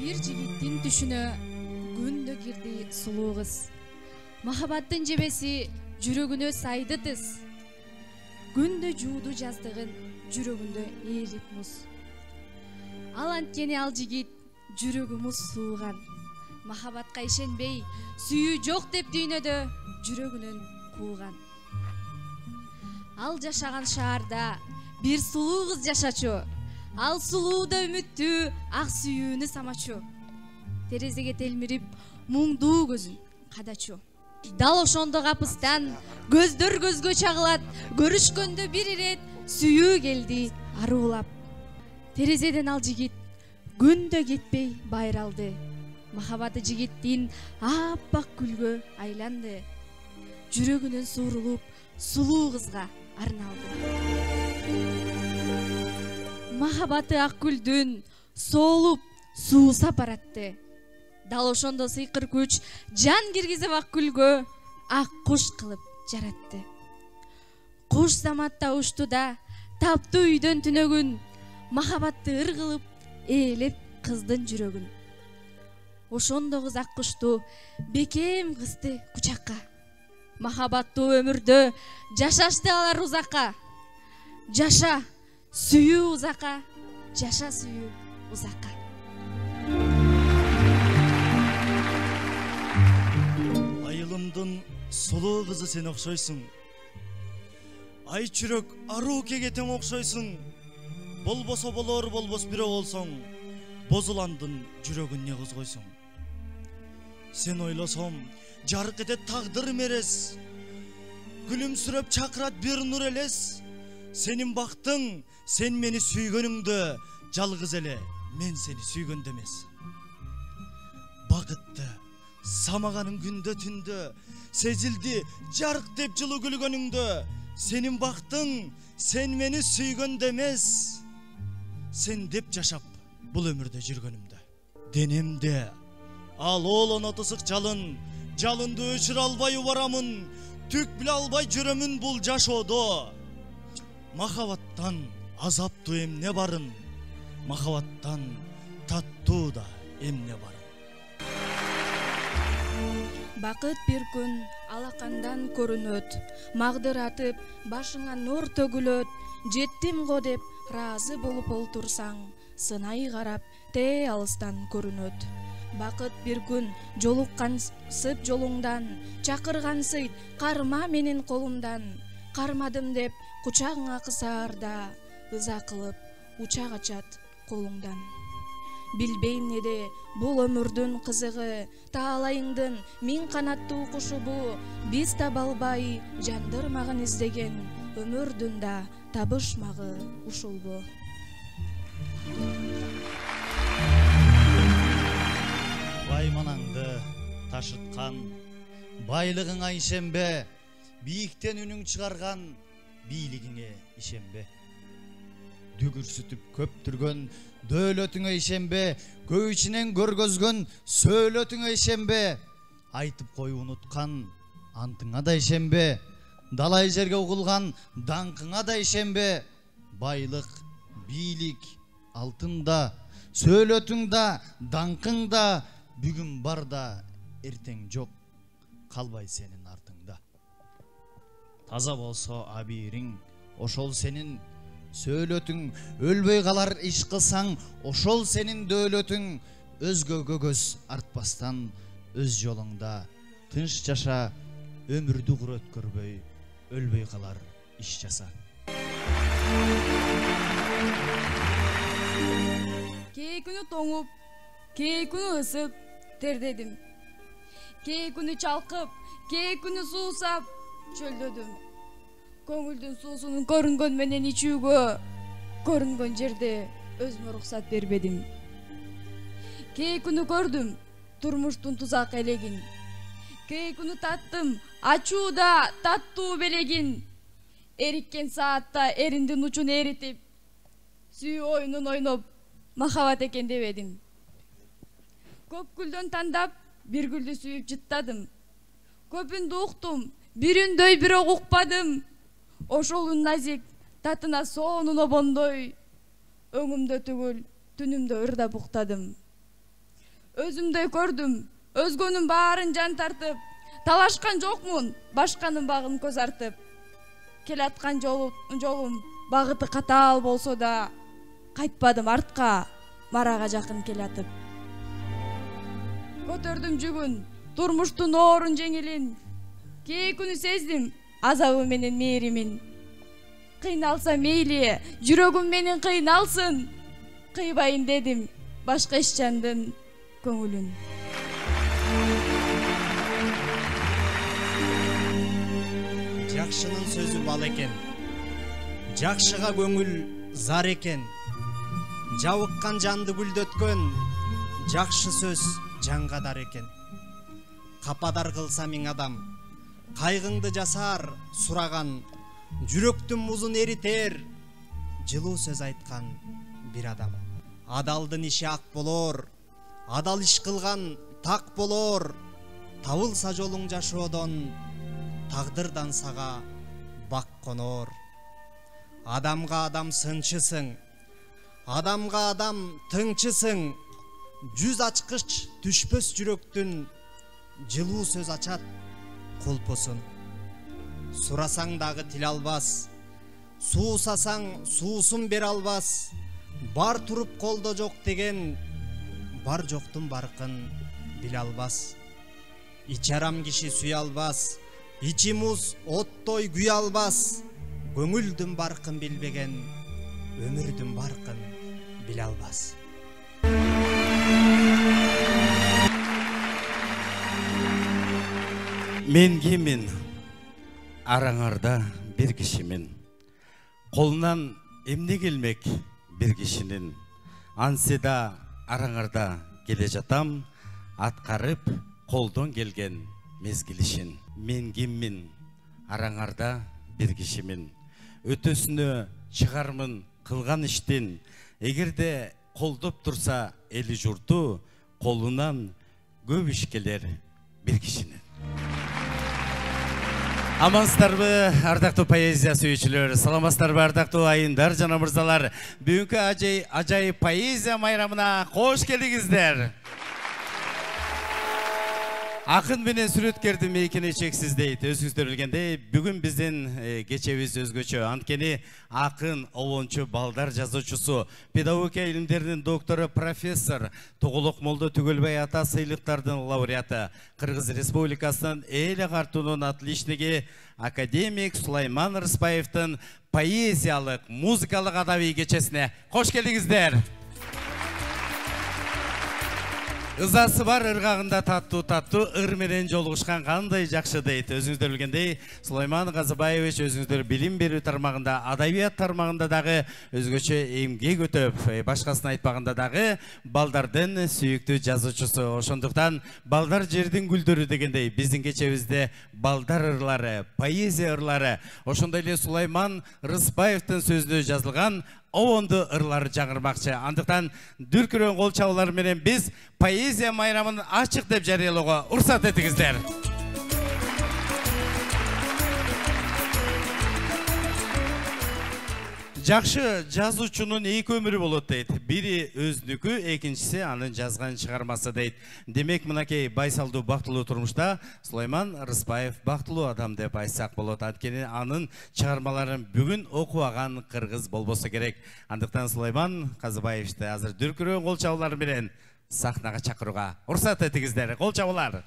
Bir жигиттин түшүнө күндө кирди сулуу кыз. Махабаттын жебеси жүрөгүнө сайды тыз. Күндө жууду жаздыгын жүрөгүндө ээлик муз. Ал анткени ал жигит жүрөгү муз сууган. Махабатка ишенбей, сүйүү жок деп дүйнөдө жүрөгүнөн кууган. Ал жашаган шаарда бир сулуу кыз жашачу. Ал сулууда үмүттүү ак сүйүүнү самачу. Терезеге телмирип муңдуу көзүн кадачу. Дал ошондо капыстан көздөр көзгө чагылат. Көрүшкөндө бир ирет сүйүү келди аруулап. Терезеден ал жигит күндө кетпей байралды. Махабаты жигиттин аппак гүлгө айланды. Жүрөгүнөн суурулуп сулуу кызга арналды. Махабаты ак гүлдүн соолуп суусап баратты. Дал ошондо сыйкыр күч жан киргизип ак гүлгө ак куш кылып жаратты. Куш заматта учту да таптуу үйдөн түнөгүн. Махабатты ыр кылып ээлеп кыздын жүрөгүн. Ошондо кыз ак кушту бекем кысты кучакка. Махабаттуу өмүрдө жашашты алар узакка. Жаша сүйүү узакка, жаша сүйүү узакка. Айылымдын сулуу кызы сен окшойсуң. Ай чүрөк аруу кеге тең окшойсуң. Болбосо болор, болбос бирөө болсоң, бозуландын жүрөгүн не козгойсуң. Сен ойлосом, жарык этет тагдыр мерес. Күлүмсүрөп чакырат бир нур элес. Сенин бактың, сен мени сүйгөнүңдө, жалгыз эле мен сени сүйгөндө эмес. Бакытты самаганың күндө түндө, сезилди жарык деп жылуу күлгөнүңдө. Сенин бактың, сен мени сүйгөндө эмес. Сен деп жашап бул өмүрдө жүргөнүмдө. Денемде ал олоно тысык жалын, жалынды өчүрө албай барамын. Түк биле албай жүрөмүн бул жашоодо. Махабаттан азаптуу эмне барын, махабаттан таттуу да эмне барын. Бакыт бир күн алакандан көрүнөт. Магдыр атып башыңа нур төгүлөт. Жеттим го деп ыраазы болуп олтурсаң, сынай карап те алыстан көрүнөт. Бакыт бир күн жолуккансып жолуңдан, чакыргансый карма менин колумдан. Кармадым деп кучагыңа кысаарда, ыза кылып уча качат колуңдан. Билбейм неде бул өмүрдүн кызыгы, таалайыңдын миң канаттуу кушу бу. Биз таба албай жандырмагын издеген, өмүрдүн да табышмагы ушул бу. Байманаңды ташыткан, байлыгыңа ишенбе. Бийиктен үнүң чыгарган, бийлигиңе ишенбе. Дүгүрсүтүп көптүргөн дөөлөтүңө ишенбе. Көй ичинен көргөзгөн сөөлөтүңө ишенбе. Айтып кой унуткан антыңа да ишенбе. Далай жерге угулган даңкыңа да ишенбе. Байлык, бийлик, алтында, сөөлөтүңда, даңкыңда, бүгүн бар да эртең жок, калбай сенин артыңда. Таза болсо абийириң, ошол сенин сөөлөтүң. Өлбөй калар иш кылсаң, ошол сенин дөөлөтүң. Өзгөгө көз артпастан өз жолуңда тынч жаша. Өмүрдү кур өткөрбөй, өлбөй калар иш жаса. Кээ күнү тоңуп, кээ күнү ысып тердедим. Кээ күнү чалкып, кээ күнү суусап чөлдөдүм. Көңүлдүн суусунун көрүнгөн менен ичүүгө, көрүнгөн жерде өзүмө уруксат бербедим. Кээ күнү көрдүм турмуштун тузак элегин. Кээ күнү таттым ачууда таттуу белегин. Эриккен саатта эриндин учун эритип, сүйүү оюнун ойноп, махабат экен дебедим. Көп гүлдөн тандап, бир гүлдү сүйүп жыттадым. Көпүндү уктум, бирүндөй бирок укпадым. Ошол үн назик, татына соонун обондой, өңүмдө түгүл, түнүмдө ырдап уктадым. өзүмдөй көрдүм, өзгөнүн баарын жан тартып, талашкан жокмун, башканын багын көз артып. Келаткан жолум багыты катаал болсо да, кайтпадым артка, марага жакын келатып. Көтөрдүм жүгүн, турмуштун оорун жеңилин, кээ күнү сездим азабы менен мээримин. Кыйналса мейли, жүрөгүм менен кыйналсын, кыйбайын дедим башка эч жандын көңүлүн. Жакшынын сөзү бал экен, жакшыга көңүл зар экен, жабыккан жанды гүлдөткөн, жакшы сөз жанга дар экен. Кападар кылса миң адам, кайгыңды жасар сураган, жүрөктүн музун эритер, жылуу сөз айткан бир адам. Адалдын иши ак болор, адал иш кылган так болор, табылса жолуң жашоодон, тагдырдан сага бак конор. Адамга адам сынчысың, адамга адам тыңчысың, жүз ачкыч түшпөс жүрөктүн, жылуу сөз ачат колпосун. Сурасаң дагы тил албас, суусасаң суусун бере албас, бар туруп колдо жок деген, бар жоктун баркын биле албас. Ичи арам киши сүйө албас, ичи муз оттой күйө албас, көңүлдүн баркын билбеген, өмүрдүн баркын биле албас. Мен киммин? Араңарда бир кишимин. Колунан эмне келмек бир кишинин. Анседа араңарда келе жатам, аткарып колдон келген мезгил ишин. Мен киммин? Араңарда бир кишимин. Өтөсүнө чыгармын кылган иштин. Эгерде колдоп турса эли журту, колунан көп иш келер бир кишинин. Амансыздарбы, ардактуу поэзия сүйүүчүлөр, саламатсыздарбы, ардактуу айындар жана мырзалар. Бүгүнкү ажайып поэзия майрамына кош келиңиздер. Акын менен сүрөткердин мейкини чексиз дейт. Өзүңүздөр билгендей, бүгүн биздин кечебиз өзгөчө. Анткени акын, обончу, балдар жазуучусу, педагогика илимдеринин доктору, профессор, Тоголок Молдо Түгөлбай ата сыйлыктардын лауреаты, Кыргыз Республикасынын эл агартуунун отличниги академик Сулайман Рыспаевдин поэзиялык, музыкалык адабий кечесине кош келиңиздер. Ызасы бар ыргагында таттуу ыр менен жолугушкан кандай жакшы дейт. Өзүңүздөр билгендей, Сулайман Казыбаевич өзүңүздөр билим берүү тармагында, адабият тармагында дагы өзгөчө эмгек өтөп, башкасын айтпаганда дагы балдардын сүйүктүү жазуучусу. Ошондуктан балдар жердин гүлдөрү дегендей, биздин кечебизде балдар ырлары, поэзия ырлары, ошондой эле Сулайман Рыспаевдин сөзүнө жазылган обонду ырлар жаңырмакчы. Андыктан дүркүрөң кол чабуулар менен биз поэзия майрамын ачык деп жарыялоого уруксат этиңиздер. Жакшы жазуучунун эки өмүрү болот дейт. Бири өзүнүкү, экинчиси анын жазган чыгармасы дейт. Демек, мынакей байсалдуу бактылуу турмушта Сулайман Рыспаев бактылуу адам деп айтсак болот. Анткени анын чыгармаларын бүгүн окубаган кыргыз болбосо керек. Андыктан Сулайман Казыбаевди азыр дүркүрөң кол чабуулар менен сахнага чакырууга уруксат этиңиздер. Кол чабуулар.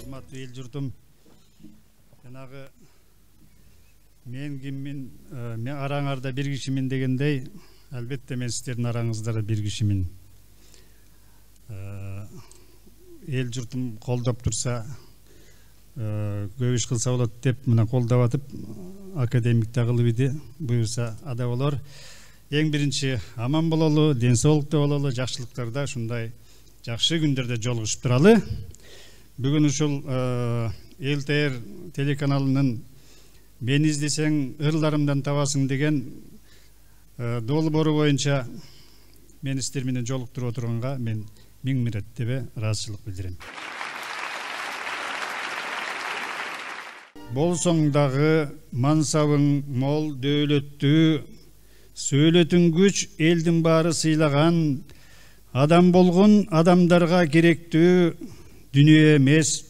Урматтуу эл журтум, жанагы мен киммин, мен араңарда бир кишимин дегендей, албетте мен сиздердин араңызда бир кишимин. Эл журтум колдоп турса, көп иш кылса болот деп мына колдоп атып, академик Тагылып иди, буюрса ада болор. Эң биринчи аман бололу, ден соолукта бололу, жакшылыктарда, ушундай жакшы күндөрдө жолугушуп туралы. Бүгін ушул ЛТР телеканалынын «Мени издесең ырларымдан табасың» деген долбоору боюнча мени сиздер менен жолуктуруп отурганга мен миң миреттебе ыраазычылык билдирем. Болсоң дагы мансабың мол, дөөлөттүү, Сөйлөтүн күч элдин баары сыйлаган, адам болгон адамдарга керектүү дүнүйө эмес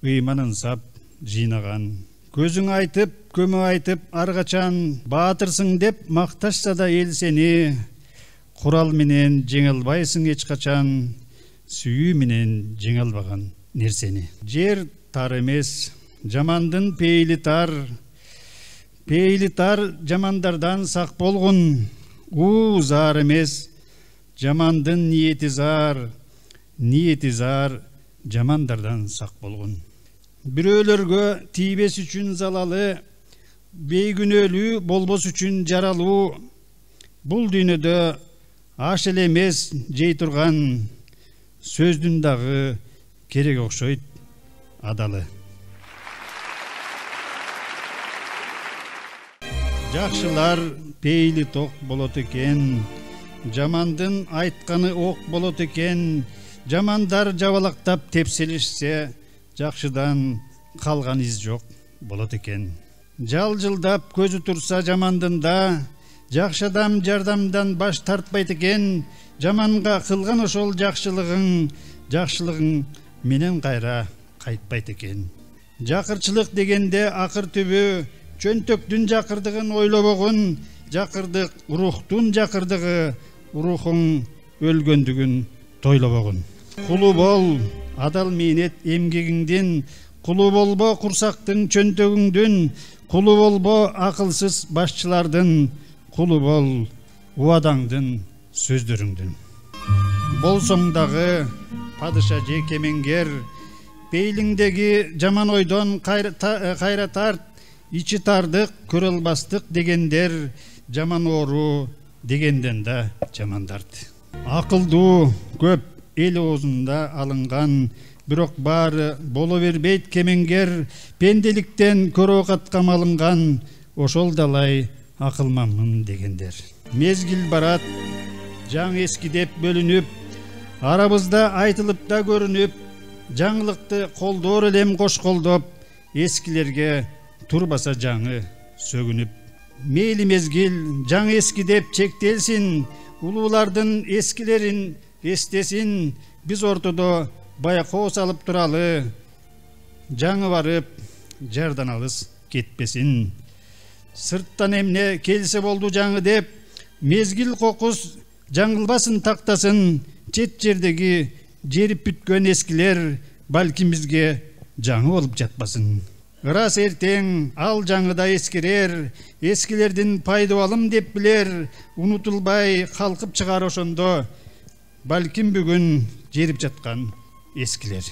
ыйманын сап жыйнаган. Көзүң айтып, көмө айтып аргачан баатырсың деп макташса да эл сени, курал менен жеңе албайсың эч качан, сүйүү менен жеңе албаган нерсени. Жер тар эмес, жамандын пейили тар. Пейили тар жамандардан сак болгон. Зар эмес, жамандын ниети зар. Ниети зар жамандардан сак болгон. Бирөөлөргө тийбес үчүн залалы, бейгүнөөлүү болбос үчүн жаралуу. Бул дүйнөдө аш эле эмес жей турган, сөздүн дагы керек окшойт адалы. Жакшылар пейили ток болот экен, жамандын айтканы ок болот экен. Жамандар жабалактап тепселишсе, жакшыдан калган из жок болот экен. Жалжылдап көзү турса жамандында, жакшы адам жардамдан баш тартпайт экен. Жаманга кылган ошол жакшылыгың, жакшылыгың менен кайра кайтпайт экен. Жакырчылык дегенде акыр түбү, чөнтөктүн жакырдыгын ойлобогун. Жакырдык рухтун жакырдыгы, рухуң өлгөндүгүн тойлобогун. Кулу бол, адал мээнет эмгегиңдин, кулу болбо курсактын чөнтөгүңдүн, кулу болбо акылсыз башчылардын, кулу бол убадаңдын сөздөрүңдүн. Болсоң дагы падыша же кемеңгер, пейлиңдеги жаман ойдон кайра тарт, ичи тардык көрө албастык дегендер, жаман оору дегенден да жамандарт. Акылдуу көп эл оозунда алынган, бирок баары боло бербейт кемеңгер, пенделиктен көрө катка малынган, ошол далай акылманмын дегендер. Мезгил барат, жаң эскидеп бөлүнүп, арабызда айтылып да көрүнүп, жаңылыкты колдоор элем кош колдоп, эскилерге турбаса жаңы сөгүнүп. Мейли мезгил жаң эскидеп чектелсин, улуулардын эскилерин эстесин, биз ортодо баякоо салып туралы, жаңы барып жардан алыс кетпесин. Сырттан эмне келсе болду жаңы деп, мезгил кокус жаңылбасын тактасын, чет жердеги жерип бүткөн эскилер балким бизге жаңы болуп жатпасын. Ырас эртең ал жаңыда эскерер, эскилердин пайдабалым деп билер, унутулбай калкып чыгар ошондо, балким бүгүн жерип жаткан эскилер.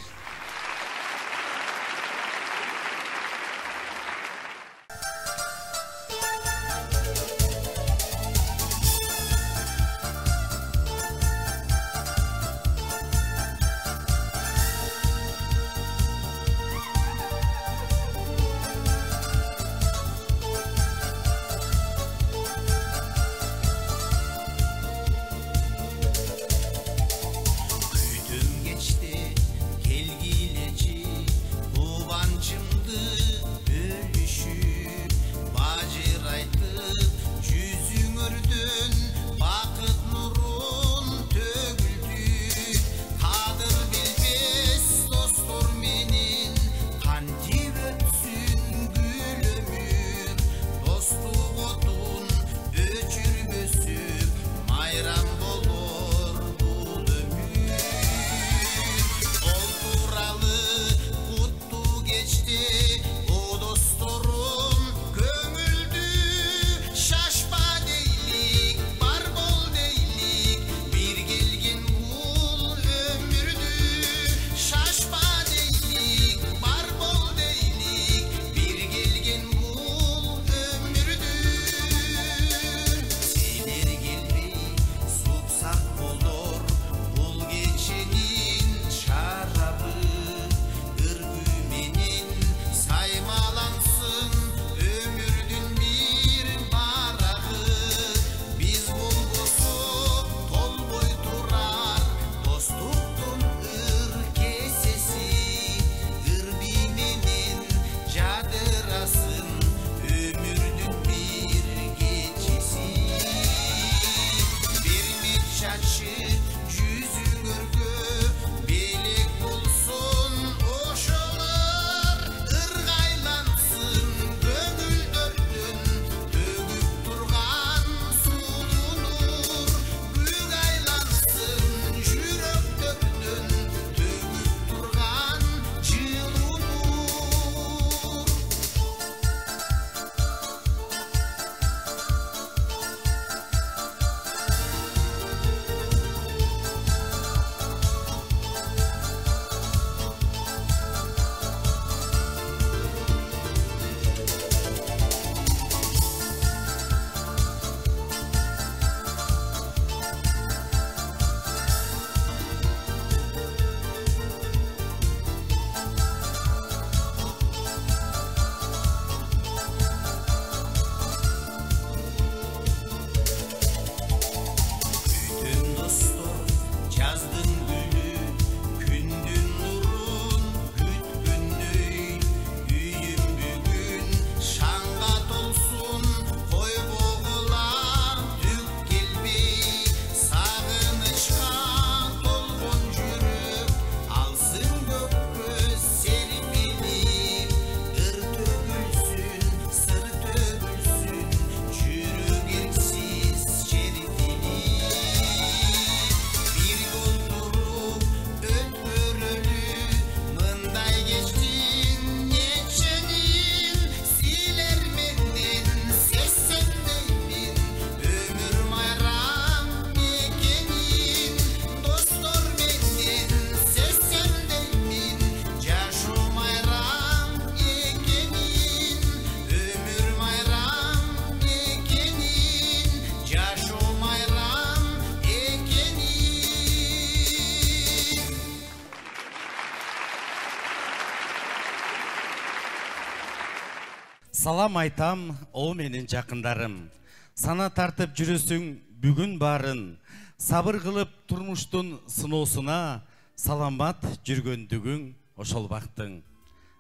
Салам айтам, о менин жакындарым. Сана тартып жүрөсүң бүгүн барын. Сабыр кылып турмуштун сыноосуна, саламат жүргөндүгүң ошол бактың.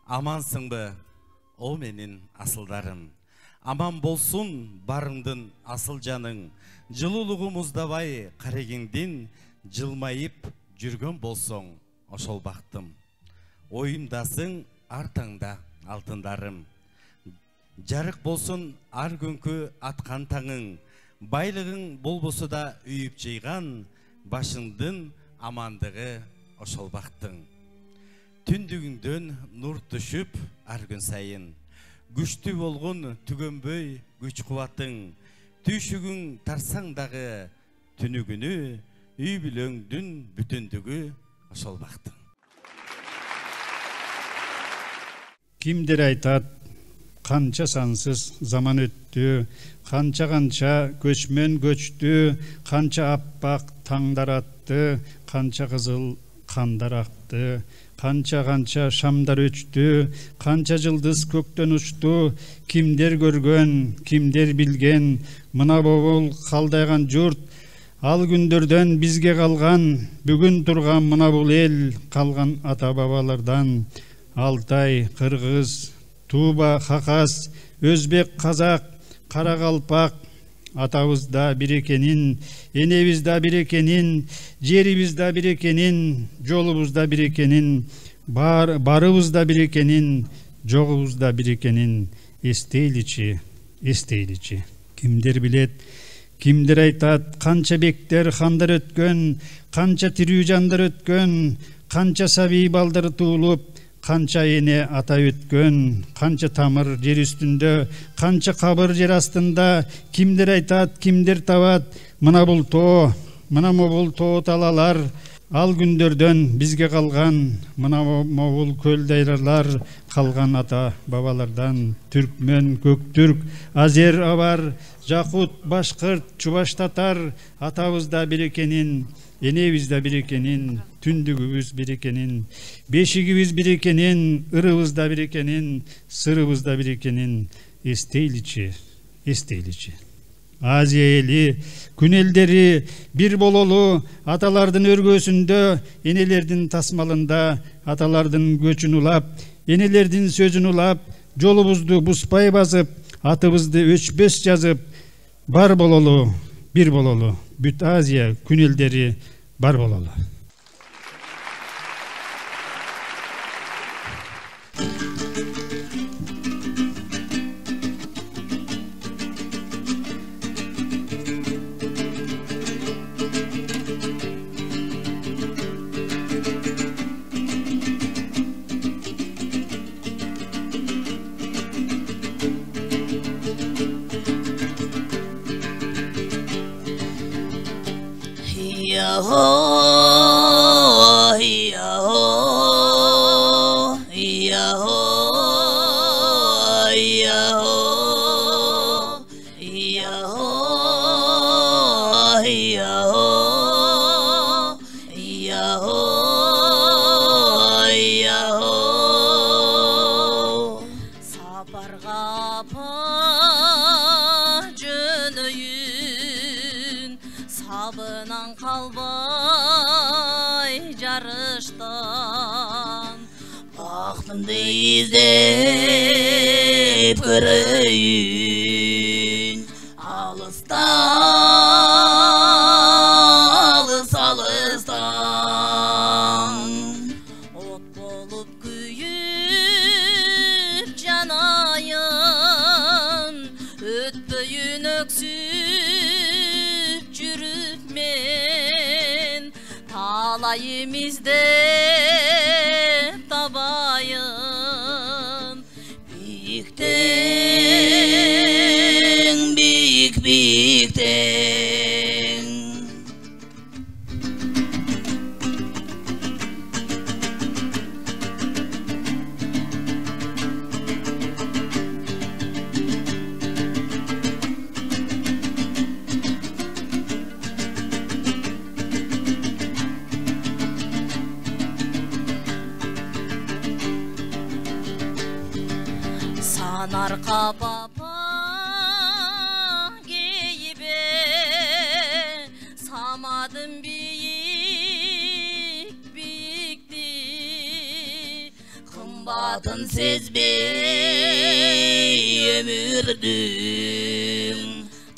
Амансыңбы, о менин асылдарым. Аман болсун барыңдын асыл жаның. Жылуулугу муздабай карегиңдин, жылмайып жүргөн болсоң ошол бактым. Оюмдасың артаңда алтындарым. Жарык болсун ар күнкү аткан таңың. Байлыгың болбосо да үйүп жыйган, башыңдын амандыгы ошол бактың. Түндүгүңдөн нур түшүп ар күн сайын. Күчтүү болгон түгөнбөй күч кубатың. Түйшүгүң тарсаң дагы түнүгүнү, үй бүлөңдүн бүтүндүгү ошол бактың. Кимдер айтат, канча сансыз заман өттү, канча көчмөн көчтү, канча аппак таңдар атты, канча кызыл кандар акты, канча шамдар өчтү, канча жылдыз көктөн учту, кимдер көргөн, кимдер билген, мына бобул калдайган журт, ал күндөрдөн бизге калган, бүгүн турган мына бул эл, калган ата бабалардан. Алтай, Кыргыз, Туба, Хакас, Өзбек, Казак, Каракалпак, атабызда бир экенин, энебизда бир экенин, жерибизда бир экенин, жолубузда бир экенин, барыбызда бир экенин, жогубузда бир экенин эстейличи. Кимдер билет, кимдер айтат, канча бектер, хандар өткөн, канча тирүү жандар өткөн, канча сабий балдар туулуп, канча эне ата өткөн, канча тамыр жер үстүндө, канча кабыр жер астында, кимдер айтат, кимдер табат, мына бул тоо, мына могул тоо талалар, ал күндөрдөн бизге калган, мына могул көл дайралар, калган ата бабалардан. Түркмөн, көктүрк, азер, абар, жакут, башкырт, чубаш, татар, атабызда бир экенин, энебизде бир экенин, түндүгүбүз бир экенин, бешигибиз бир экенин, ырыбызда бир экенин, сырыбызда бир экенин эстейличи. Азия эли, күн элдери бир бололу, аталардын өргөсүндө, энелердин тасмалында, аталардын көчүн улап, энелердин сөзүн улап, жолубузду буспай басып, атыбызды өчпөс жазып, бар бололу, бир бололу, бүт Азия күн элдери бар бололу. Sabınan kalbay jarıştan Baktımdı izlep göreyim alıstan Ot bolup kuyup janayın Ötböyün öksüp jürüp men Talayım izlep tabayın Bikten, bikten нарқа папа кейбе самадым биік биікті қымбатын сезбей өмірдің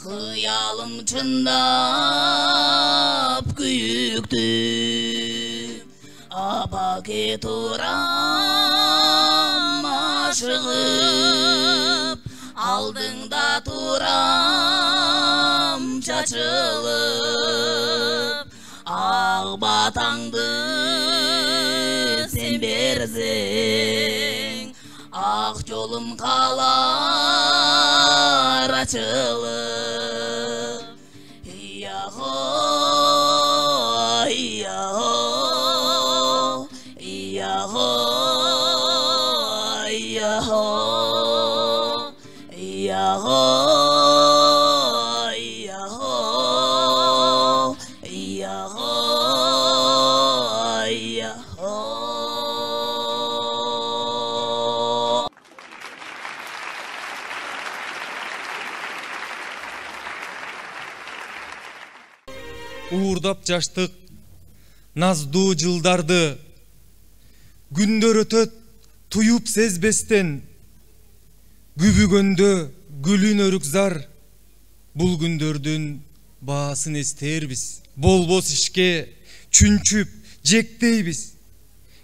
қиялым чындап күйікті апаке турам ашығып алдыңда турам чачылып ақ батаңды сен берсең ақ жолым қалар açılıp İyaho, İyaho, İyaho, İyaho, İyaho, İyaho, İyaho, İyaho. Уурдап жаштык наздуу жылдарды күндөр өтөт туюп сезбестен күбүгөндө гүлүн өрүк зар бул күндөрдүн баасын эстээрбиз болбос ишке чүнчүп жектейбиз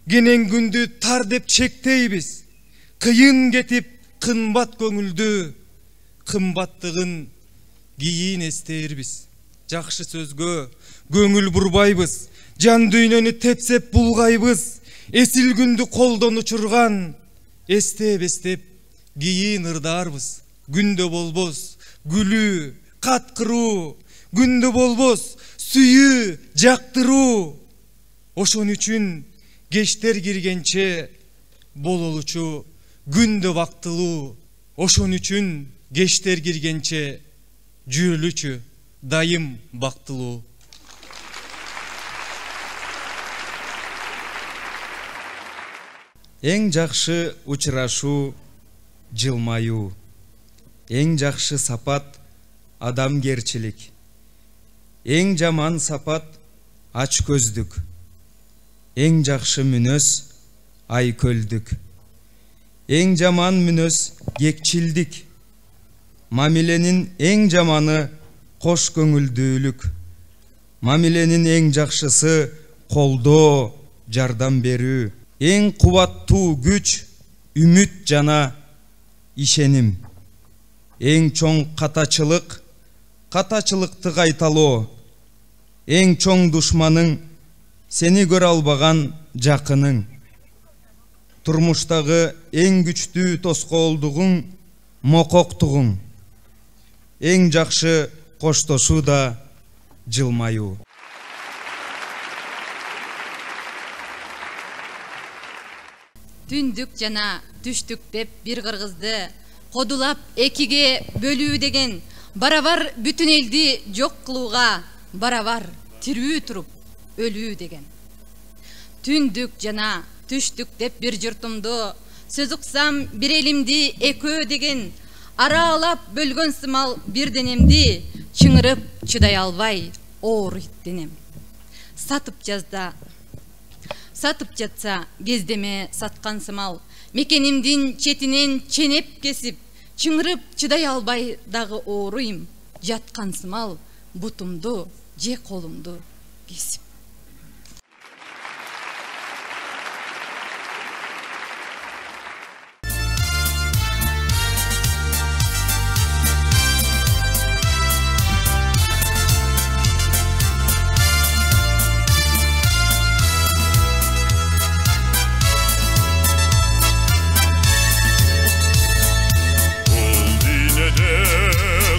кенен күндү тар деп чектейбиз кыйын кетип кымбат көңүлдү кымбаттыгын кийин эстээрбиз жакшы сөзгө көңүл бурбайбыз жан дүйнөнү тепсеп булгайбыз эсил күндү колдон учурган эстеп эстеп кийин ырдаарбыз күндө болбос күлүү каткыруу күндө болбос сүйүү жактыруу ошон үчүн кечтер киргенче бололучу күндө бактылуу ошон үчүн кечтер киргенче жүрүлүчү дайым бактылуу. Эң жакшы учурашуу жылмаюу. Эң жакшы сапат адамгерчилик. Эң жаман сапат ач көздүк. Эң жакшы мүнөз айкөлдүк. Эң жаман мүнөз кекчилдик. Мамиленин эң жаманы кош көңүлдүүлүк. Мамиленин эң жакшысы колдоо, жардам берүү. Эң кубаттуу күч үмүт жана ишеним. Эң чоң катачылык катачылыкты кайталоо. Эң чоң душманың сени көрө албаган жакының. Турмуштагы эң күчтүү тоскоолдугуң мококтугуң. Эң жакшы коштошуу да жылмаюу. Түндүк жана түштүк деп бир кыргызды кодулап экиге бөлүү деген барабар бүтүн элди жок кылууга барабар тирүү туруп өлүү деген. Түндүк жана түштүк деп бир журтумду сөз уксам бир элимди экөө деген аралап бөлгөн сымал бир денемди чыңырып чыдай албай ооруйт денем. Сатып жатса кездеме саткан сымал мекенимдин четинен ченеп кесип чыңырып чыдай албай дагы ооруйм жаткан сымал бутумду же колумду кесип.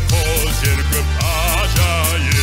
Kol serpip acayip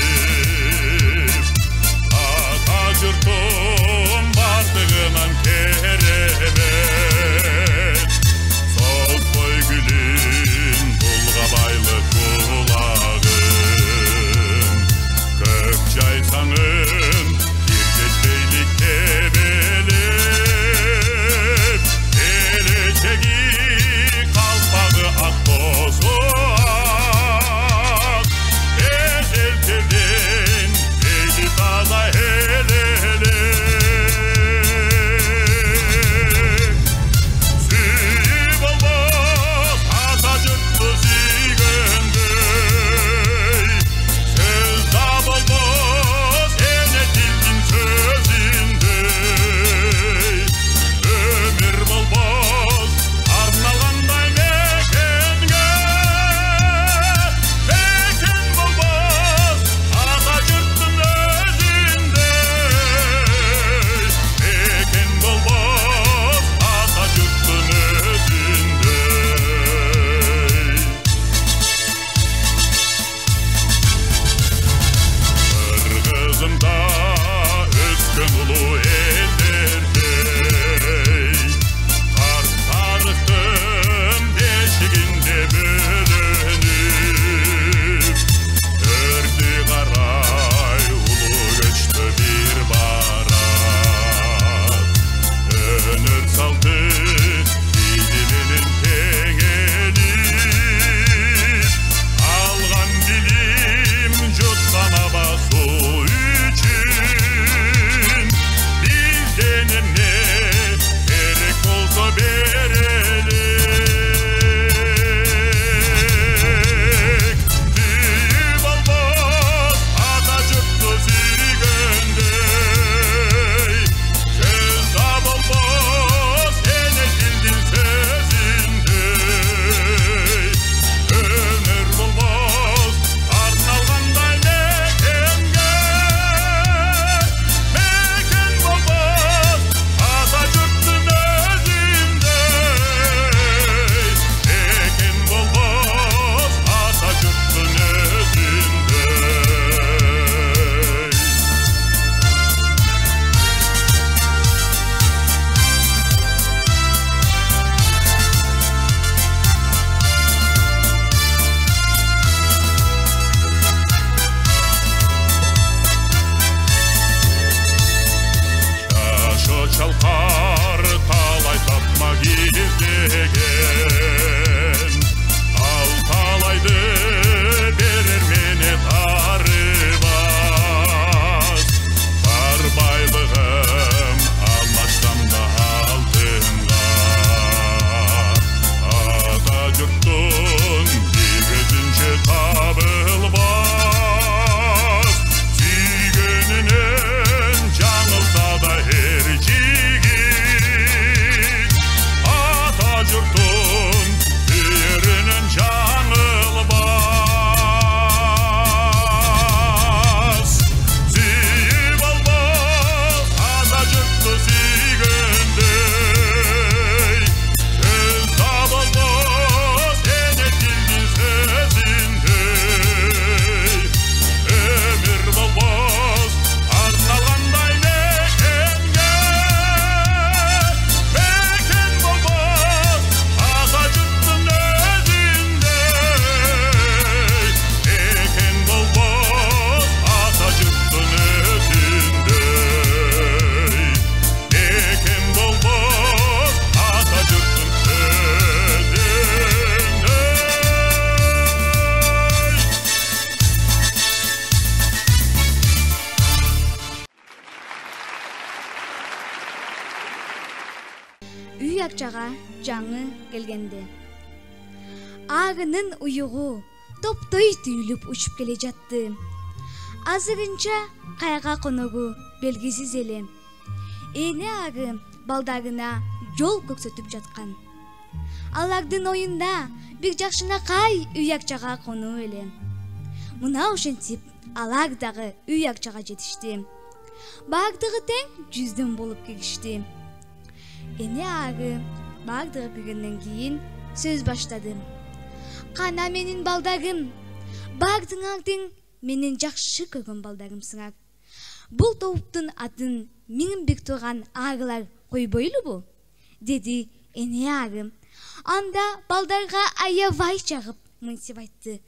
акчага жаңы келгенде. Агынын уюгу топтой түйүлүп учуп келе жатты. Азырынча кайга коногу белгисиз эле. Эне агы балдагына жол көксөтүп жаткан. Алардын оюнда бир жакшынакай үй акчага конуу эле. Мына ошентип алар дагы үй акчага жетишти. Бардыгы тең 100 болуп киришти. Эне агы бардыгы киргенден кийин сөз баштады. Кана менин балдарым, бардыңар тең менин жакшы көргөн балдарымсыңар. Бул топтун атын менин бир турган агылар койбойлубу? Деди эне агы. Анда балдарга аябай чагып мынтип айтты.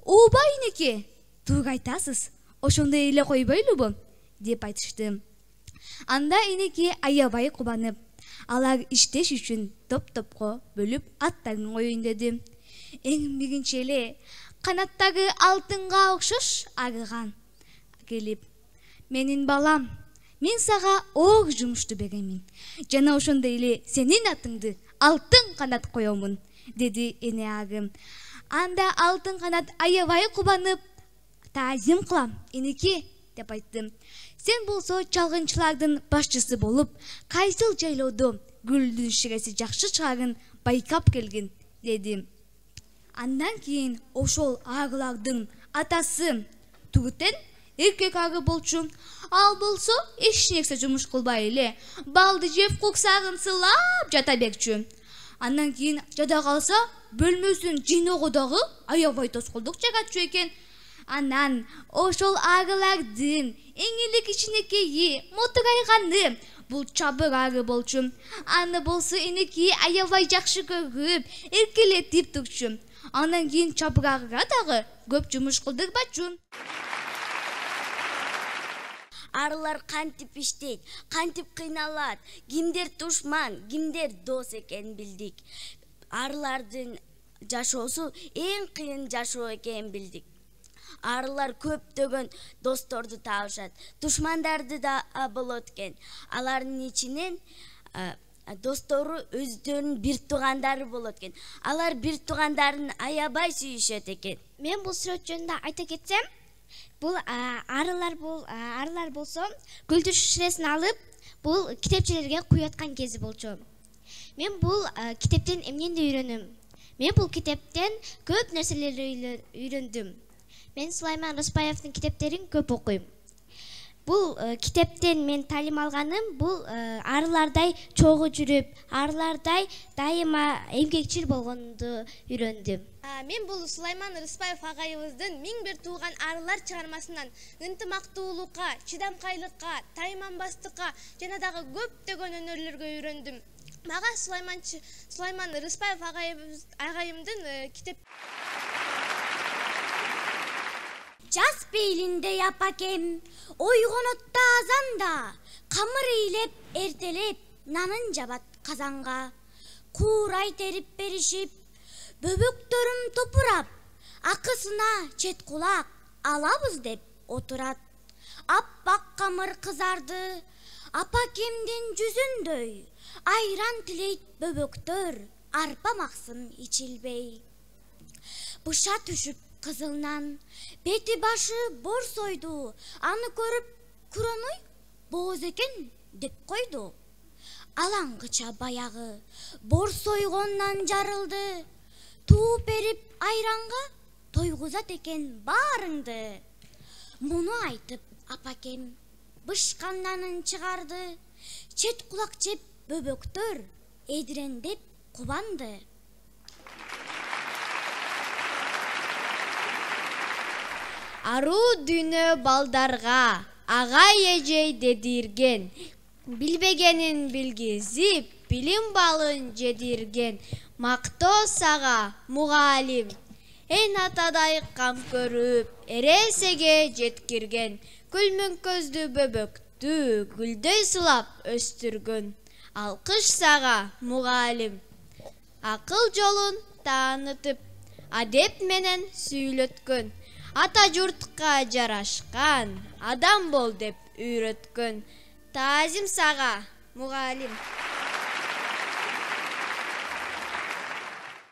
Ооба энеке, туура айтасыз, ошондой эле койбойлубу? Деп айтышты. Анда энеке аябай кубанып, алар иштеш үчүн топ-топко бөлүп аттарын коюн деди. Эң биринчи эле канаттары алтынга окшош арыган келип, менин балам, мен сага оор жумушту беремин. Жана ошондой эле сенин атыңды алтын канат коёмун, деди эне агы. Анда алтын канат аябай кубанып, таазим кылам, энеке, деп айтты. Сен болсо чалгынчылардын башчысы болуп, кайсыл жайлоодо гүлдүн ширеси жакшы чыгарын байкап келгин, деди. Андан кийин ошол агылардын атасы Тугутен эркек агы болчу. Ал болсо эч нерсе жумуш кылбай эле балды жеп куксагын сылап жата берчү. Андан кийин жада калса бөлмөсүн жыйноого дагы аябай тоскоолдук жагатчу экен. Анан ошол агылардын эң эле кичинекейи мотурайганы бул чабыр агы болчу. Аны болсо энеки аябай жакшы көрүп, эркелетип турчу. Андан кийин чабыр агыга дагы көп жумуш кылдырбачу. Арылар кантип иштейт, кантип кыйналат, кимдер душман, кимдер дос экенин билдик. Арылардын жашоосу эң кыйын жашоо экенин билдик. Арылар көптөгөн досторду табышат, душмандарды да болот экен. Алардын ичинен достору өздөрүнүн бир туугандары болот экен. Алар бир туугандарын аябай сүйүшөт экен. Мен бул сүрөт жөнүндө айта кетсем, бул арылар болсо гүлдүн шишесин алып, бул китепчелерге куяткан кези болчу. Мен бул китептен эмнени үйрөнөм? Мен бул китептен көп нерселерди үйрөндүм. Мен Сулайман Рыспаевдин китептерин көп окуйм. Бул китептен мен талим алганым, бул арылардай чогуу жүрүп, арылардай дайыма эмгекчил болгонду үйрөндүм. Мен бул Сулайман Рыспаев агайыбыздын миң бир тууган арылар чыгармасынан ынтымактуулукка, чыдамкайлыкка, тайманбастыкка жана дагы көптөгөн өнөрлөргө үйрөндүм. Мага Сулайман Рыспаев агайымдын китеп Жаз пейлинде апакем, ойгонотта азанда, камыр ыйлеп, эртелеп, нанын жабат казанга. Куурай терип беришип, бөбөктөрүм топурап, акысына чет кулак алабыз деп отурат. Аппак камыр кызарды, апакемдин жүзүндөй, айран тилейт бөбөктөр, арпа максын ичилбей. Быша түшүп кызылнан, бети башы борсойду, аны көрүп Куроной бооз экен деп койду. Алаңгыча баягы борсойгондон жарылды, тууп берип айранга тойгузат экен баарыңды. Муну айтып апакем бышканданын чыгарды, чет кулак жеп бөбөктөр эдирендеп кубанды. Аруу дүйнө балдарга агай эжей дедирген, билбегенин билгизип, билим балын жедирген, мактоо сага мугалим. Эн атадай кам көрүп, эресеге жеткирген, күлмүң көздү бөбөктү гүлдөй сылап өстүргөн. Алкыш сага мугалим. Акыл жолун таанытып, адеп менен сүйлөткөн, ата журтка жарашкан, адам бол деп үйрөткөн. Таазим сага мугалим.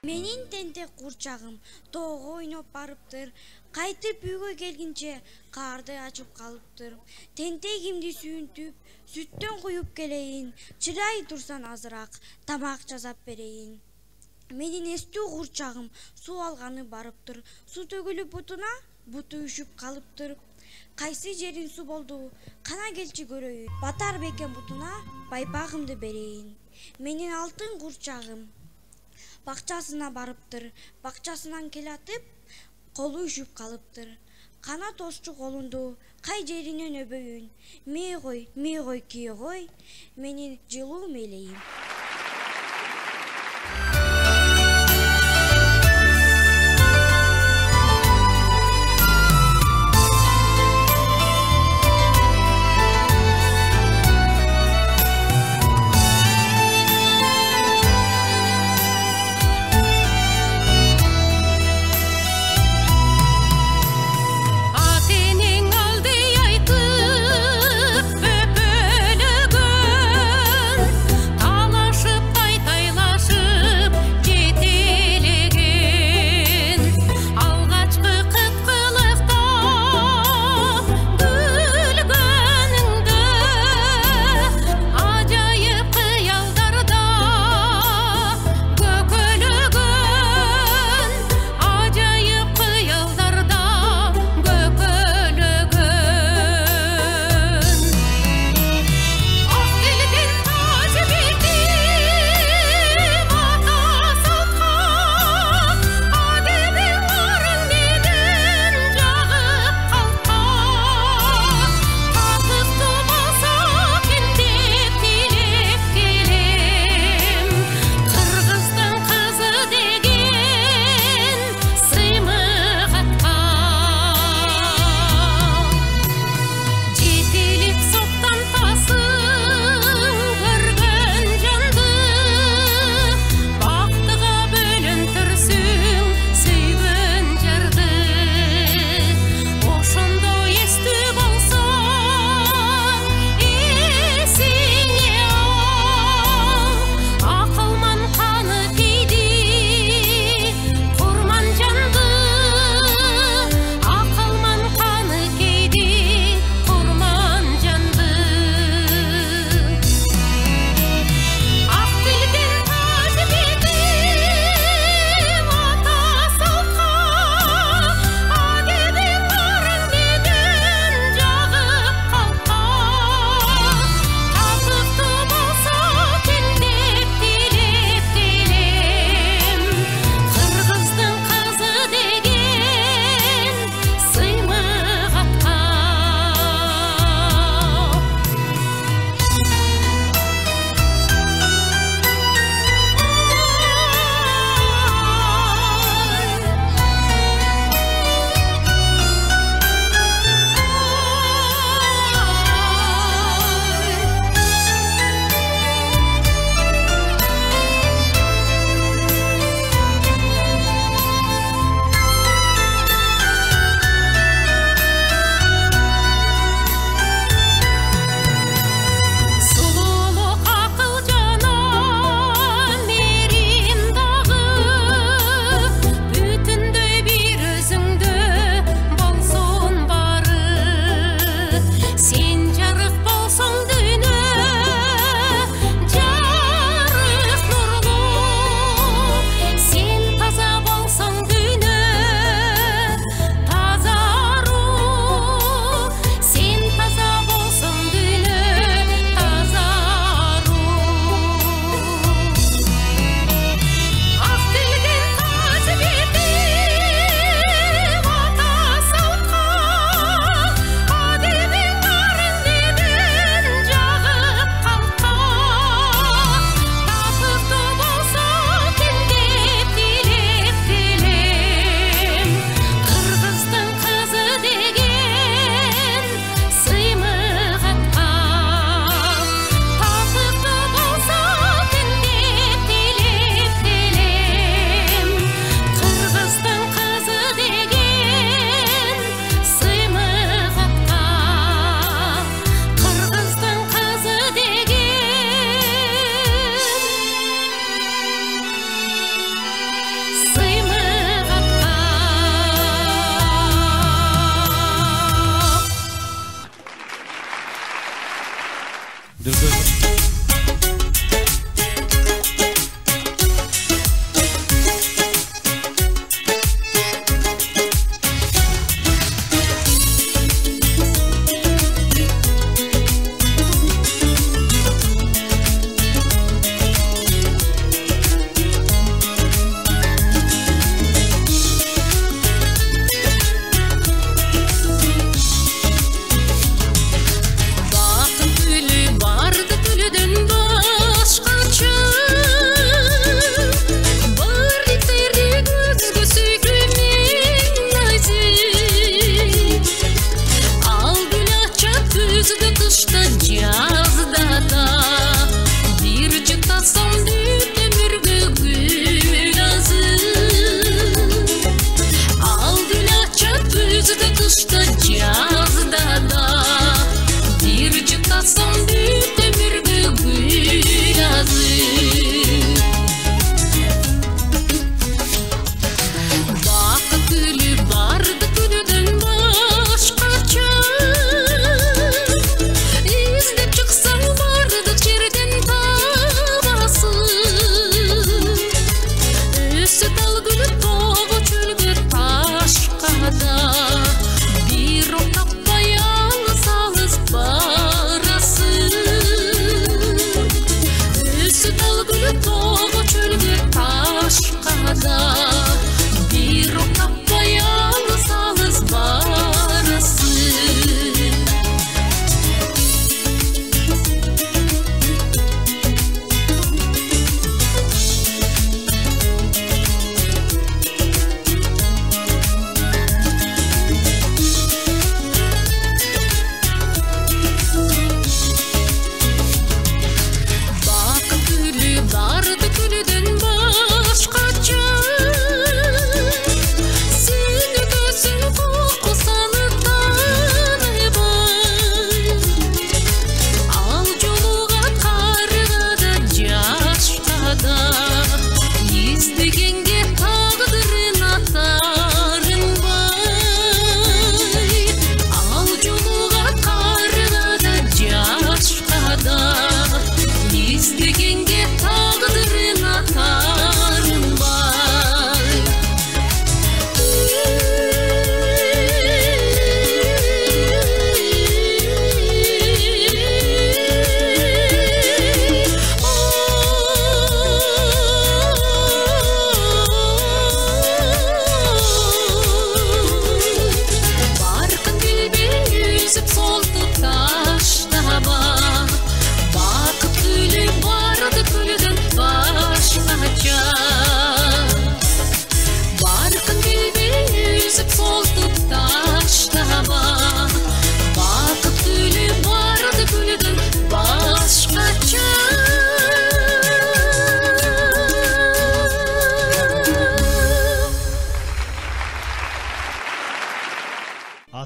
Менин тентек курчагым тоого ойноп барыптыр. Кайтып үйгө келгинче карды ачып калыптыр. Тентегимди сүйүнтүп, сүттөн куюп келейин. Чырай турсан азыраак тамак жасап берейин. Менин эстүү курчагым суу алганы барыптыр. Су төгүлүп бутуна, буту үшүп калыптыр. Кайсы жерин су болду, кана келчи көрөйүн. Батар бекен бутуна байпагымды берейин. Менин алтын курчагым бакчасына барыптыр. Бакчасынан келатып, колу үшүп калыптыр. Кана тосчу колунду кай жеринен өбөйүн. Мей кой кие кой, менин жылуу мелейим. Tağlar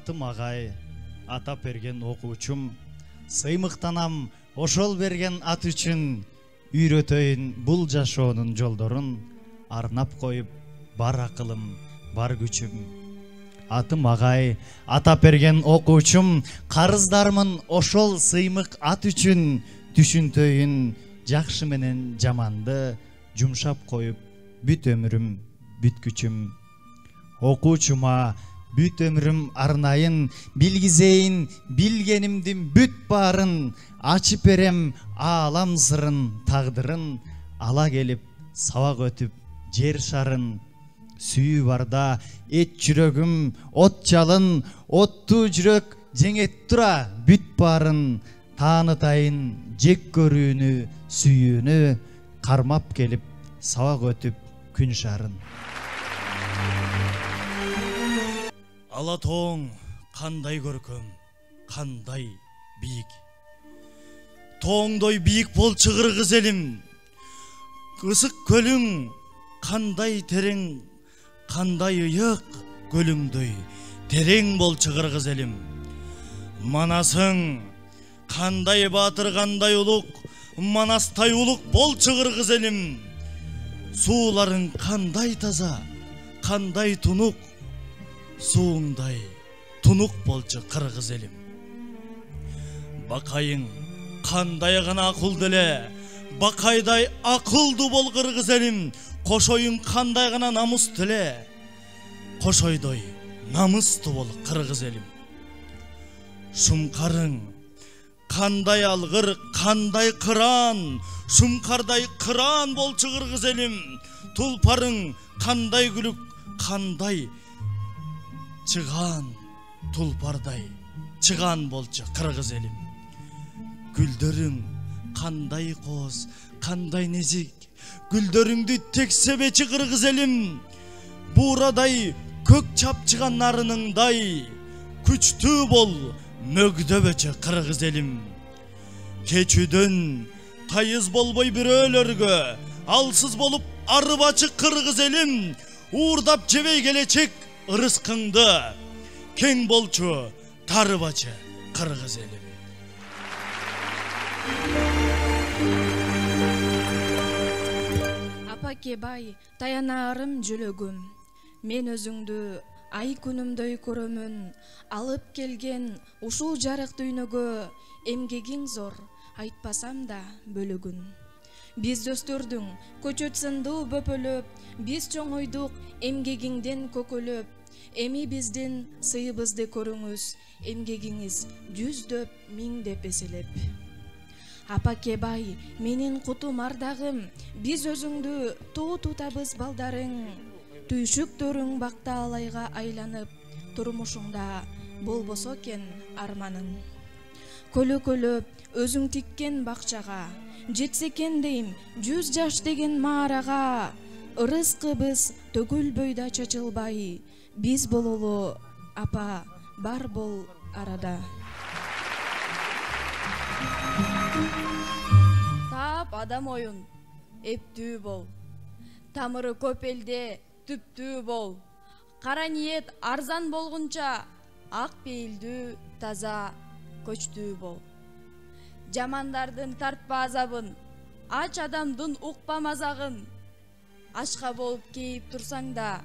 Атым агай, ата берген окуучум, сыймыктанам ошол берген ат үчүн, үйрөтөйүн бул жашоонун жолдорун, арнап коюп бар акылым, бар күчүм. Атым агай, ата берген окуучум, карыздармын ошол сыймык ат үчүн, түшүнтөйүн жакшы менен жаманды, жумшап коюп бүт өмүрүм, бүт күчүм. Окуучума бүт өмүрүм арнайын, билгизейин билгенимдин бүт баарын, ачып берем аалам сырын, тагдырын, ала келип сабак өтүп жер шарын. Сүйүү барда эт жүрөгүм от жалын, оттуу жүрөк жеңет тура бүт баарын, таанытайын жек көрүүнү, сүйүүнү, кармап келип сабак өтүп күн шарын. Алатооң кандай көркөм, кандай бийик. Тооңдой бийик болчу кыргыз элим. Ысык көлүң кандай терең, кандай ыйык көлүңдөй терең болчу кыргыз элим. Манасың кандай баатыр, кандай улук, манастай улук болчу кыргыз элим. Сууларың кандай таза, кандай тунук, сууңдай тунук болчу кыргыз элим. Бакайың Кандай гана акылды эле, бакайдай акылдуу бол кыргыз элим. Кошоюң кандай гана намыстуу эле, кошойдой намыстуу бол кыргыз элим. Шумкарың кандай алгыр, кандай кыран, шумкардай кыран болчу кыргыз элим. Тулпарың кандай күлүк, кандай чыган, тулпардай чыган болчу кыргыз элим. Гүлдөрүң кандай коз, кандай незик, гүлдөрүңдү тексебечи кыргыз элим. Бурадай көк чапчыган нарыныңдай күчтүү бол, мөгдөбөчү кыргыз элим. Кечүүдөн тайыз болбой бирөөлөргө алсыз болуп арыбачы кыргыз элим. Уурдап жебей келечек ырыскыңды, кең болчу тарыбачы кыргыз элим. Апа кебай, таянарым жөлөгүм. Мен өзүңдү ай күнүмдөй көрөмүн. Алып келген ушул жарык дүйнөгө эмгегиң зор, айтпасам да бөлөгүн. Биз дөстөрдүң көчөт сындуу бөпөлөп, биз чоңойдук эмгегиңден көкөлөп. Эми биздин сыйыбызды көрүңүз, эмгегиңиз жүздөп, миңдеп эселеп. Апа кебай, менин кутум ардагым, биз өзүңдү тоо тутабыз балдарың. Түйшүктөрүң бакта алайга айланып, турмушуңда болбосо экен арманың. Көлөкөлөп өзүң тиккен бакчага, жетсе экен дейм 100 жаш деген маарага. Ырыскыбыз төгүлбөй да чачылбай, биз бололу апа бар бол арада. Таап адам оюн, эптүү бол. Тамыры көп элде түптүү бол. Кара ниет арзан болгунча, ак пейилдүү таза көчтүү бол. Жамандардын тартпа азабын, ач адамдын укпа мазагын. Ачка болуп кейип турсаң да,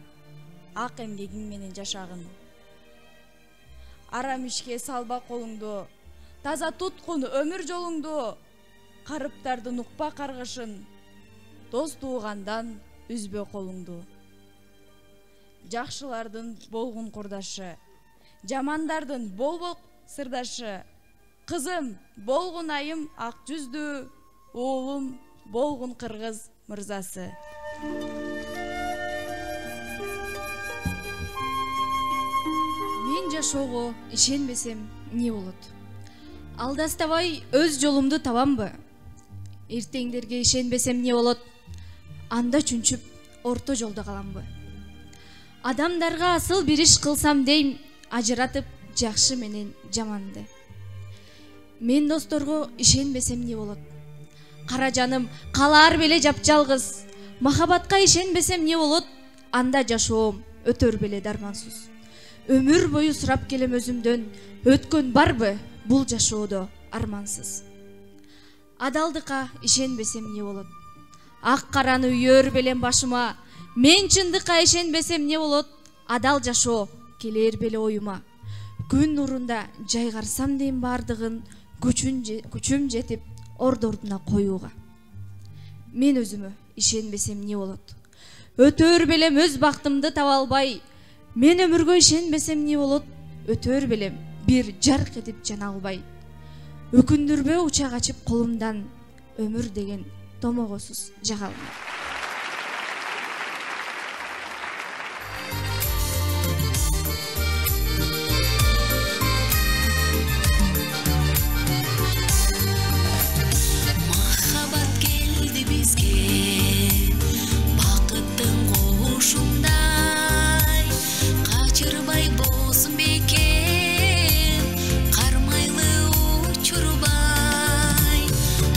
ак эмгегиң менен жашагын. Арам ишке салба колуңду, таза туткун өмүр жолуңду. Карыптардын укпа каргышын, дос туугандан үзбө колуңду. Жакшылардын болгун курдашы, жамандардын болбок сырдашы. Кызым болгун айым ак жүздүү, уулум болгун кыргыз мырзасы. Мен жашоого ишенбесем не болот? Алдастабай өз жолумду табамбы? Эртеңдерге ишенбесем не болот? Анда чүнчүп орто жолдо каламбы? Адамдарга асыл бир иш кылсам дейм, ажыратып жакшы менен жаманды. Мен досторго ишенбесем не болот? Кара жаным калаар беле жапжалгыз. Махабатка ишенбесем не болот? Анда жашоом өтөр беле дармансыз. Өмүр бою сурап келем өзүмдөн, өткөн барбы бул жашоодо армансыз. Адалдыкка ишенбесем не болот? Ак караны үйөр белем башыма. Мен чындыкка ишенбесем не болот? Адал жашоо келер беле оюма. Күн нурунда жайгарсам дейм бардыгын, күчүм жетип ордордуна коюуга. Мен өзүмө ишенбесем не болот? Өтөр белем өз бактымды таба албай. Мен өмүргө ишенбесем не болот? Өтөр белем бир жарк этип жана албай. Өкүндүрбө учак ачып колумдан, өмүр деген томогосуз жага албай.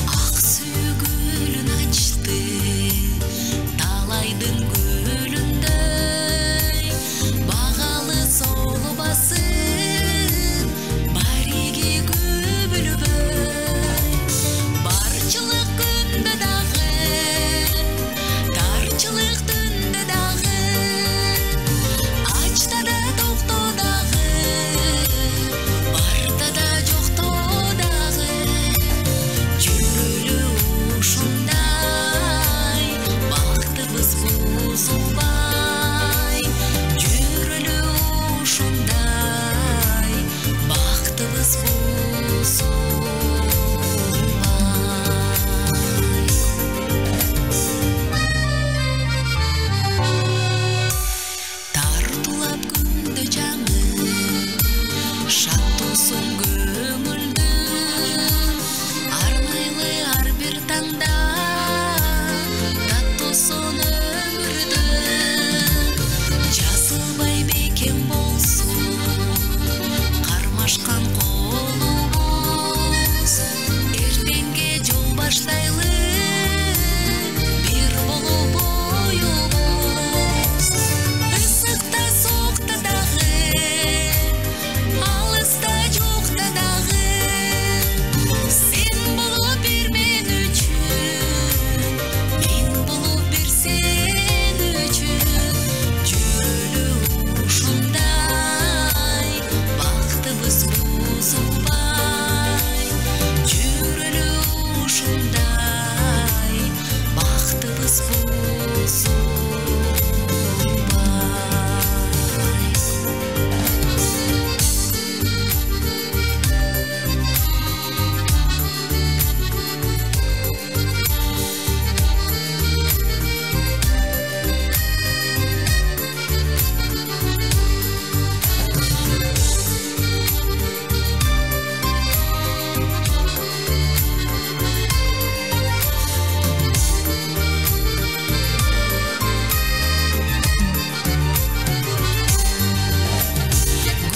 Ак сүйгүлүн ачты ашкан колубуз эртеңге жол баштайлы бир болуп боюбуз ысыкта соокта дагы алыста жокта дагы сен болуп бир мен үчүн мен болуп бир сен үчүн жүрөлү ушундай бактыбыз бузулбай жүрөлү ушундай бактыбыз бузулбай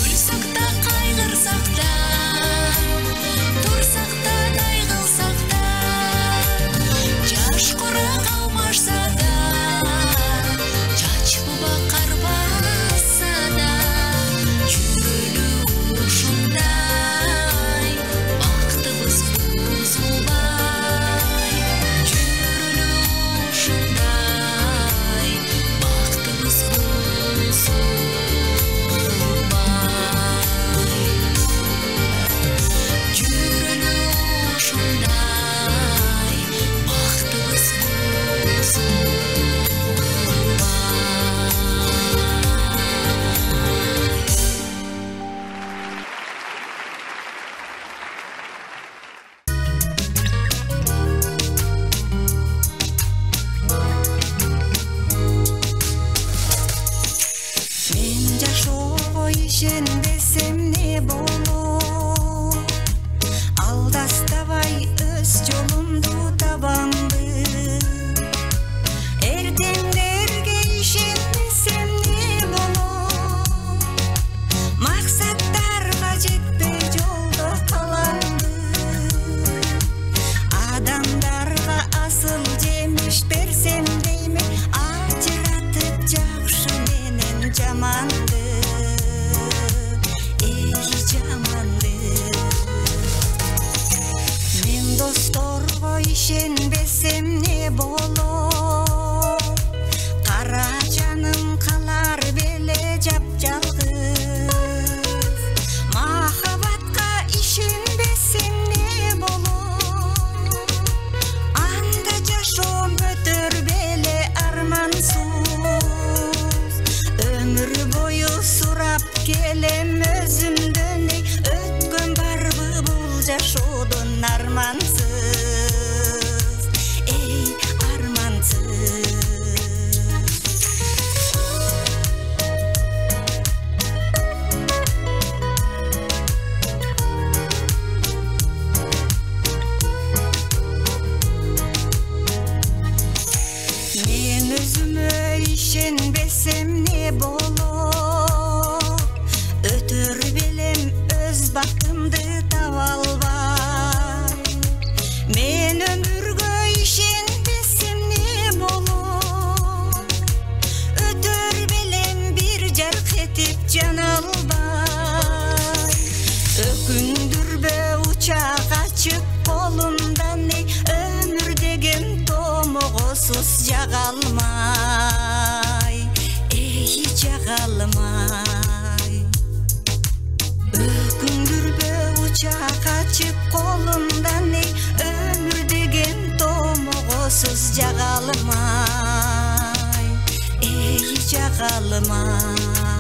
Гүлсак та кайгырсак да турсак та дай кылсак да жаш курак алмашса да чач буба карбаса да жүрөлү ушундай бактыбыз бузулбай жүрөлү ушундай бактыбыз жүрөлү ушундай бактыбыз Мен жашоого ишенбесем не болот алдаставай өз жолумду табамбы эртеңдерге ишенбесем не болот максаттарга жетпей жолдо каламбы адамдарга асыл жемиш берсем дейме ажыратып жакшы менен жаманды жаманды мен досторго ишенбесем не болот кара жаным калар беле жапжалгыз махабатка ишенбесем не болот анда жашоом өтөр беле армансыз өмүр бою сурап келем өзүмдөн өткөн барбы бул жашоодон армансыз армансыз мен өзүмө ишенбесем не болот өтөр белем өз бактымды таба албай мен өмүргө ишенбесем не болот өтөр белем бир жарк этип жана албай өкүндүрбө учак ачып колумдан өмүр деген томогосуз жага алмай жага алмай өкүндүрбө учак ачып колумдан өмүр деген томогосуз жага алмай жага алмай